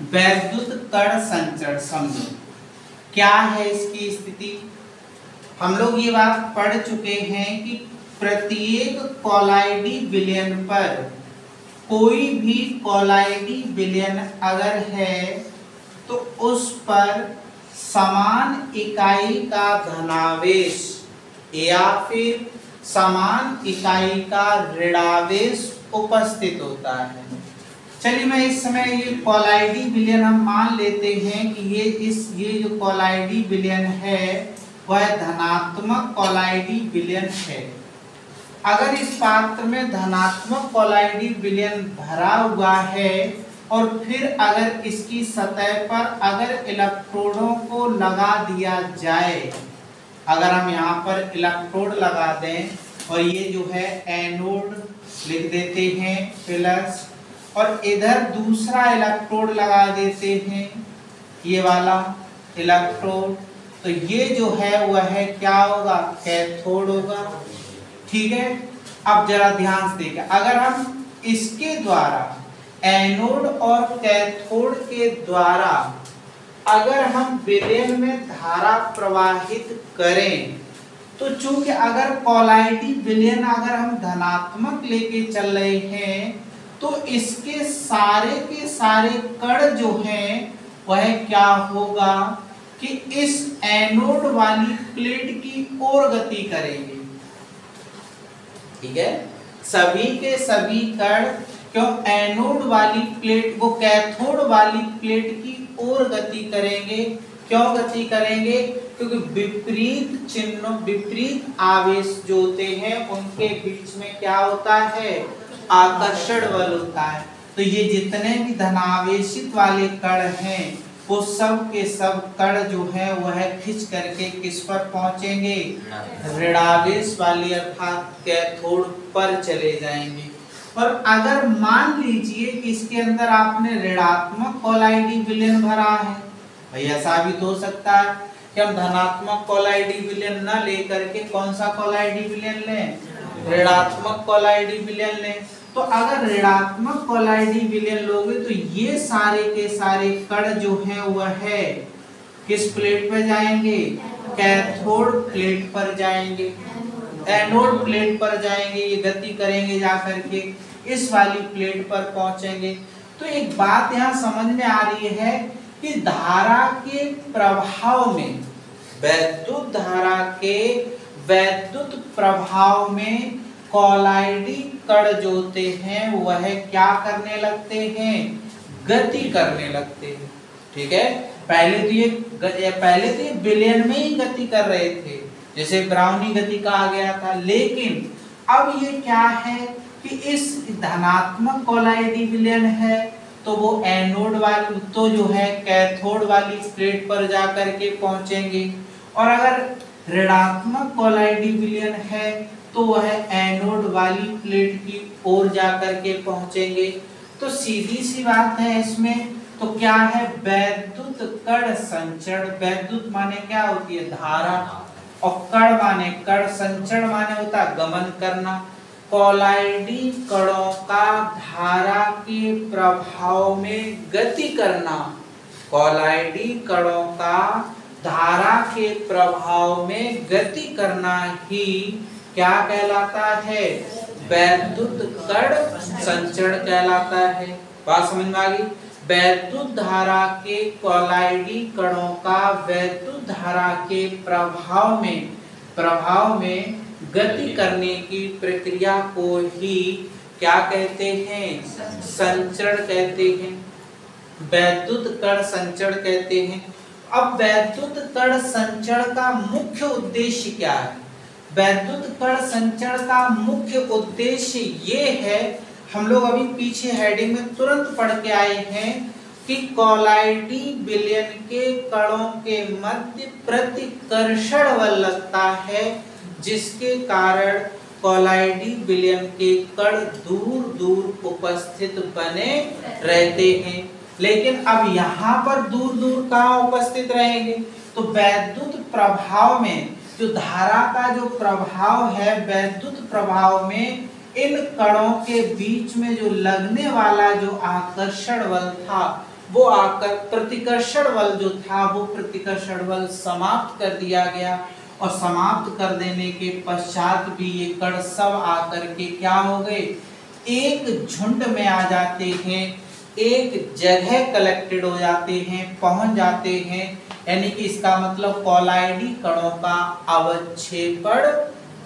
वैद्युत कण संचरण समझो क्या है इसकी स्थिति। हम लोग ये बात पढ़ चुके हैं कि प्रत्येक कोलाइडी विलयन पर कोई भी कोलाइडी विलयन अगर है तो उस पर समान इकाई का धनावेश या फिर समान इकाई का ऋणावेश उपस्थित होता है। चलिए मैं इस समय ये कोलाइडी विलयन हम मान लेते हैं कि ये जो कोलाइडी विलयन है वह धनात्मक कोलाइडी विलयन है। अगर इस पात्र में धनात्मक कोलाइडी विलयन भरा हुआ है और फिर अगर इसकी सतह पर अगर इलेक्ट्रोडों को लगा दिया जाए, अगर हम यहाँ पर इलेक्ट्रोड लगा दें और ये जो है एनोड लिख देते हैं प्लस, और इधर दूसरा इलेक्ट्रोड लगा देते हैं ये वाला इलेक्ट्रोड, तो ये जो है वह है क्या होगा, कैथोड होगा। ठीक है, अब जरा ध्यान से देखिए, अगर हम इसके द्वारा एनोड और कैथोड के द्वारा अगर हम विलयन में धारा प्रवाहित करें तो चूंकि अगर कोलाइडी विलयन अगर हम धनात्मक लेके चल रहे हैं तो इसके सारे के सारे कण जो हैं वह क्या होगा कि इस एनोड वाली प्लेट की ओर गति करेंगे। ठीक है, सभी के सभी कण क्यों एनोड वाली प्लेट को कैथोड वाली प्लेट की ओर गति करेंगे। क्यों गति करेंगे, क्योंकि विपरीत चिन्ह विपरीत आवेश जो होते हैं उनके बीच में क्या होता है, आकर्षण बल होता है। तो ये जितने भी धनावेशित वाले कण हैं वो सब के सब कण जो है वह खिंच करके किस पर पहुंचेंगे, ऋणावेश वाली अर्थात कैथोड पर चले जाएंगे। और अगर मान लीजिए कि इसके अंदर आपने ऋणात्मक कोलाइडी विलयन भरा है, भाई ऐसा भी तो हो सकता है कि हम धनात्मक कोलाइडी विलयन न लेकर के कौन सा कोलाइडी विलयन लें, ऋणात्मक कोलाइडी विलयन लें। तो अगर ऋणात्मक कोलाइडी विलयन लोगे तो ये सारे के सारे कण जो हैं वह है किस प्लेट पर जाएंगे, कैथोड प्लेट पर जाएंगे, एनोड प्लेट पर जाएंगे, ये गति करेंगे जाकर के इस वाली प्लेट पर पहुंचेंगे। तो एक बात यहाँ समझ में आ रही है कि धारा के प्रभाव में, वैद्युत धारा के वैद्युत प्रभाव में कोलाइडी कण जो होते हैं वह क्या करने लगते हैं, गति करने लगते हैं। ठीक है, पहले तो ये विलयन में ही गति कर रहे थे, जैसे ब्राउनी गति कहा गया था, लेकिन अब ये क्या है कि इस धनात्मक कोलाइडी विलयन है तो वो एनोड वाली तो जो है कैथोड वाली प्लेट पर जाकर के पहुंचेंगे, और अगर ऋणात्मक कोलाइडी विलयन है तो वह एनोड वाली प्लेट की ओर जाकर के पहुंचेंगे। तो सीधी सी बात है इसमें, तो क्या है, वैद्युत कण संचरण। वैद्युत माने क्या होती है, धारा, और कण माने कण, संचरण माने होता है गमन करना। कोलाइडी कणों का धारा के प्रभाव में गति करना, कोलाइडी कणों का धारा के प्रभाव में गति करना ही क्या कहलाता है, वैद्युत कण संचरण कहलाता है। बात समझ में आ गई। वैद्युत धारा के कोलाइडी कणों का वैद्युत धारा के प्रभाव में गति करने की प्रक्रिया को ही क्या कहते हैं, संचरण कहते हैं, वैद्युत कण संचरण कहते हैं। अब वैद्युत कण संचरण का मुख्य उद्देश्य क्या है, वैद्युत कण संचरण का मुख्य उद्देश्य ये है, हम लोग अभी पीछे हेडिंग में तुरंत पढ़ के आए हैं कि कोलाइडी विलयन के कणों के मध्य प्रतिकर्षण बल लगता है, जिसके कारण कोलाइडी विलयन के कण दूर दूर उपस्थित बने रहते हैं। लेकिन अब यहाँ पर दूर दूर कहाँ उपस्थित रहेंगे, तो वैद्युत प्रभाव में जो धारा का जो प्रभाव है, वैद्युत प्रभाव में इन कणों के बीच में जो लगने वाला जो आकर्षण बल था वो आकर प्रतिकर्षण बल जो था वो प्रतिकर्षण बल समाप्त कर दिया गया, और समाप्त कर देने के पश्चात भी ये कण सब आकर के क्या हो गए, एक झुंड में आ जाते हैं, एक जगह कलेक्टेड हो जाते हैं, पहुंच जाते हैं। यानी कि इसका मतलब कॉलाइडी कणों का अवक्षेपण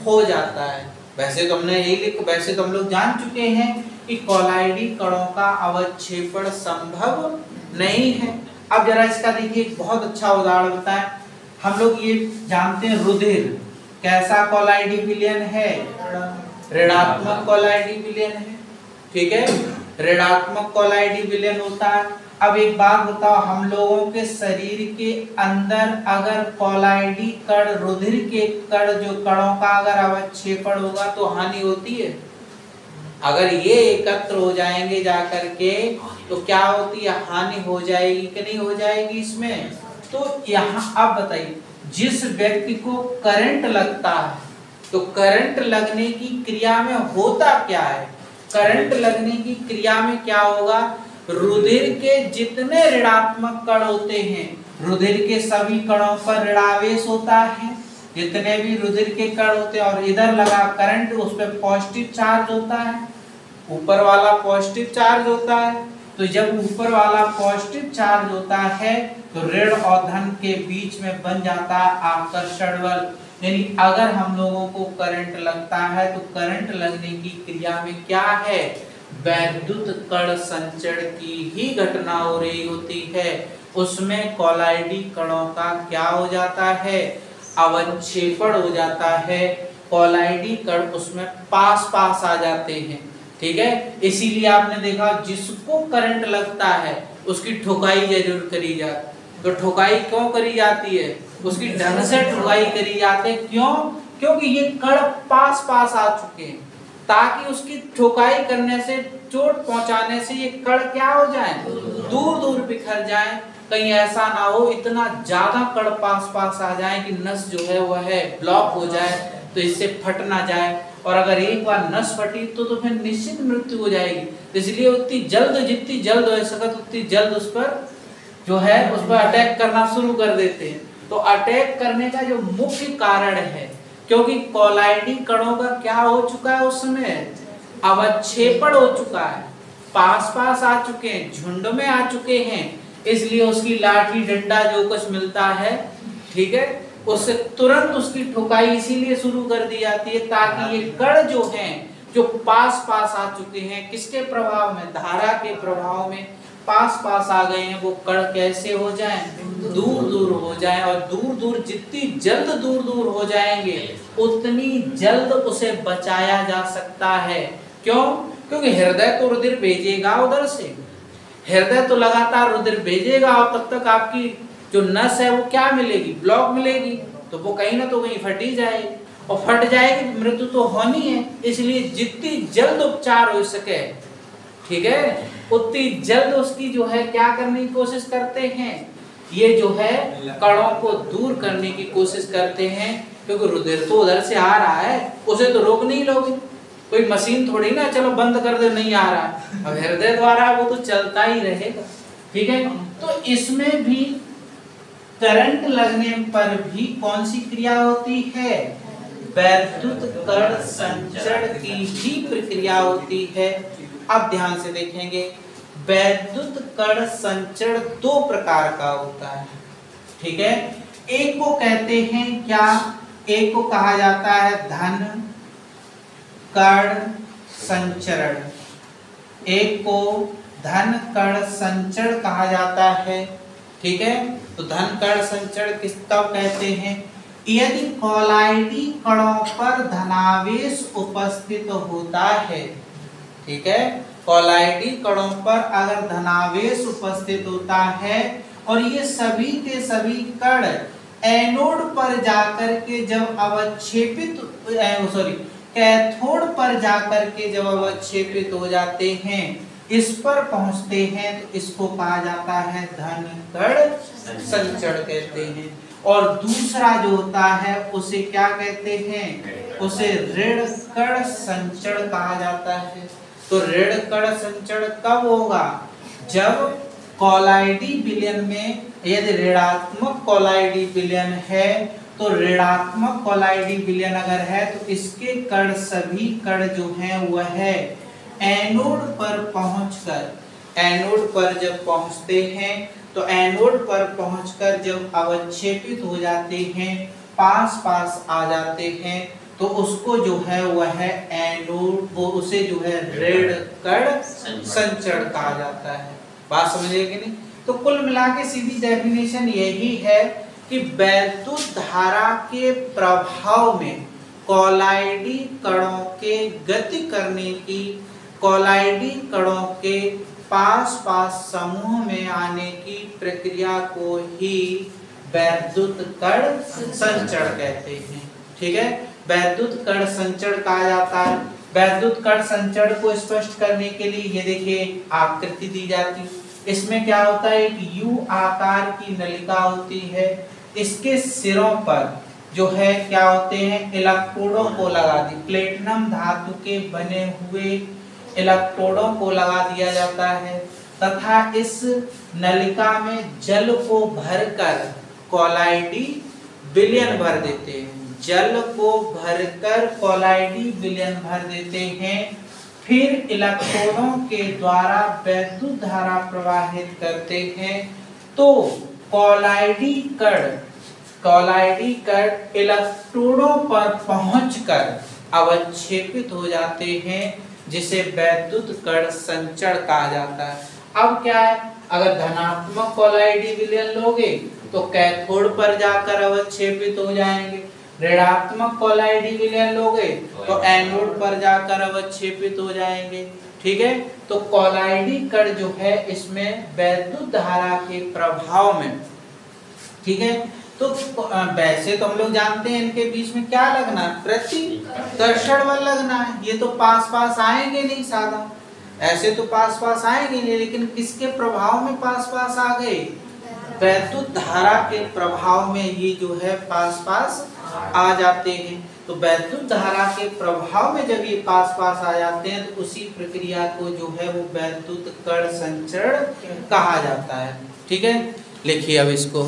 हो जाता है। वैसे तो हम लोग जान चुके हैं कि कॉलाइडी कणों का अवक्षेपण संभव नहीं है। अब जरा इसका देखिए एक बहुत अच्छा उदाहरण बताएं। हम लोग ये जानते हैं रुधिर कैसा कॉलाइडी विलयन है, ऋणात्मक कॉलाइडी विलयन है, ठीक है, ऋणात्मक कॉलाइडी विलयन होता है। अब एक बात बताओ, हम लोगों के शरीर के अंदर अगर कॉलाइडी कण, रुधिर के कण, जो कणों का अगर अवक्षेपण होगा तो हानि होती है। अगर ये एकत्र हो जाएंगे जाकर के तो क्या होती है, हानि हो जाएगी कि नहीं हो जाएगी इसमें। तो यहाँ अब बताइए, जिस व्यक्ति को करंट लगता है तो करंट लगने की क्रिया में होता क्या है, करंट लगने की क्रिया में क्या होगा, रुधिर के जितने ऋणात्मक कण होते हैं, रुधिर के सभी कणों पर ऋणावेश होता है, जितने भी रुधिर के कण होते हैं, और इधर लगा करंट, उस पर पॉजिटिव चार्ज होता है, ऊपर वाला पॉजिटिव चार्ज होता है। तो जब ऊपर वाला पॉजिटिव चार्ज होता है तो ऋण और धन के बीच में बन जाता है आकर्षण बल। यानी अगर हम लोगों को करंट लगता है तो करंट लगने की क्रिया में क्या है, वैद्युत कण संचरण की ही घटना हो रही होती है। उसमें कॉलाइडी कणों का क्या हो जाता है, अवक्षेपण हो जाता है। कॉलाइडी कण उसमें पास पास आ जाते हैं, ठीक है। इसीलिए आपने देखा जिसको करंट लगता है उसकी ठोकाई जरूर करी जाती। तो ठोकाई क्यों करी जाती है, उसकी ढंग से ठोकाई करी जाती है। क्यों? क्योंकि ये कण पास पास आ चुके हैं, ताकि उसकी ठोकाई करने से, चोट पहुंचाने से ये कण क्या हो जाए, दूर दूर बिखर जाए। कहीं ऐसा ना हो इतना ज्यादा कण पास पास आ जाए कि नस जो है वह है ब्लॉक हो जाए, तो इससे फट ना जाए। और अगर एक बार नस फटी तो फिर निश्चित मृत्यु हो जाएगी। इसलिए उतनी जल्द, जितनी जल्द हो सके उतनी जल्द उस पर जो है उस पर अटैक करना शुरू कर देते हैं। तो अटैक करने का जो मुख्य कारण है, क्योंकि कॉलाइडी कणों का क्या हो चुका है, उस समय अवक्षेपण हो चुका है, पास पास आ चुके हैं, झुंड में आ चुके हैं। इसलिए उसकी लाठी डंडा जो कुछ मिलता है, ठीक है, उससे तुरंत उसकी ठोकाई इसीलिए शुरू कर दी जाती है, ताकि ये कण जो हैं, जो पास पास आ चुके हैं, किसके प्रभाव में, धारा के प्रभाव में पास पास आ गए हैं, वो कण कैसे हो जाएं, दूर दूर हो जाएं। और दूर दूर, जितनी जल्द दूर दूर हो जाएंगे उतनी जल्द उसे बचाया जा सकता है। क्यों? क्योंकि हृदय तो रुधिर भेजेगा उधर से, हृदय तो लगातार रुधिर भेजेगा, और तब तक आपकी जो नस है वो क्या मिलेगी, ब्लॉक मिलेगी, तो वो कहीं ना तो कहीं फटी जाएगी, और फट जाएगी तो मृत्यु तो होनी है। इसलिए जितनी जल्द उपचार हो सके, ठीक है, उतनी जल्द उसकी जो है क्या करने की कोशिश करते हैं, ये जो है कणों को दूर करने की कोशिश करते हैं। क्योंकि रुधिर तो उधर से आ रहा है, उसे तो रोक नहीं लोगे, कोई मशीन थोड़ी ना चलो बंद कर दे, नहीं आ रहा है, अब हृदय द्वारा वो तो चलता ही रहेगा, ठीक है। तो इसमें भी करंट लगने पर भी कौन सी क्रिया होती है, वैद्युत कण संचरण की ही प्रक्रिया होती है। अब ध्यान से देखेंगे, वैद्युत कण संचरण दो प्रकार का होता है, ठीक है। एक को कहते हैं क्या, एक को कहा जाता है धन कण संचरण, एक को धन कण संचरण कहा जाता है, ठीक है। तो धन कण संचरण किस कब कहते हैं, यदि कॉलाइडी कणों पर धनावेश उपस्थित होता है, ठीक है, कॉलाइडी कणों पर अगर धनावेश उपस्थित होता है और ये सभी के सभी कण एनोड पर जाकर के जब अवक्षेपित, कैथोड पर जाकर के जब अवक्षेपित हो जाते हैं, इस पर पहुंचते हैं, तो इसको कहा जाता है धन कण संचरण कहते हैं। और दूसरा जो होता है उसे क्या कहते हैं, उसे ऋण कण संचरण कहा जाता है। तो ऋण कण संचरण कब होगा, जब कॉलाइडी विलयन में यदि ऋणात्मक कॉलाइडी विलयन है तो ऋणात्मक कॉलाइडी विलयन अगर है तो इसके कण सभी कण जो हैं वह है एनोड पर पहुंचकर, एनोड पर जब पहुंचते हैं तो एनोड पर पहुंचकर जब अवक्षेपित हो जाते हैं, पास पास आ जाते हैं, तो उसको जो है वह है एनोड, वो उसे जो है ऋण कण संचरण कहा जाता है। बात समझिए कि नहीं? तो कुल मिला के सीधी डेफिनेशन यही है कि वैद्युत धारा के प्रभाव में कॉलाइडी कणों के गति करने की, कॉलाइडी कणों के पास पास समूह में आने की प्रक्रिया को ही वैद्युत कण संचरण कहते हैं। ठीक है, वैद्युत कण संचरण कहा जाता है। वैद्युत कण संचरण को स्पष्ट करने के लिए ये देखिए आकृति दी जाती है। इसमें क्या होता है, एक यू आकार की नलिका होती है, इसके सिरों पर जो है क्या होते हैं, इलेक्ट्रोडों को लगा दी, प्लेटिनम धातु के बने हुए इलेक्ट्रोडों को लगा दिया जाता है तथा इस नलिका में जल को भरकर कॉलाइडी विलयन भर देते हैं, जल को भरकर कॉलाइडी विलयन भर देते हैं, फिर इलेक्ट्रोडों के द्वारा वैद्युत धारा प्रवाहित करते हैं, तो कॉलाइडी कण इलेक्ट्रोडों पर पहुंचकर अवक्षेपित हो जाते हैं, जिसे वैद्युत कण संचरण कहा जाता है। अब क्या है, अगर धनात्मक कॉलाइडी विलयन लोगे तो कैथोड पर जाकर अवक्षेपित हो जाएंगे, ऋणात्मक कॉलाइडी विलयन लोगे तो एनोड पर जाकर अवक्षेपित हो जाएंगे। ठीक है, तो कॉलाइडी कण जो है इसमें वैद्युत धारा के प्रभाव में, ठीक है, तो वैसे तो हम लोग जानते हैं इनके बीच में क्या लगना है, प्रतिकर्षण बल लगना है। ये तो पास पास आएंगे नहीं, साधा ऐसे तो पास पास आएंगे नहीं, लेकिन किसके प्रभाव में पास पास आ गए, वैद्युत धारा के प्रभाव में ये जो है पास पास आ जाते हैं। तो वैद्युत धारा के प्रभाव में जब ये पास पास आ जाते हैं तो उसी प्रक्रिया को जो है वो वैद्युत कण संचरण कहा जाता है। ठीक है, लिखिए अब इसको।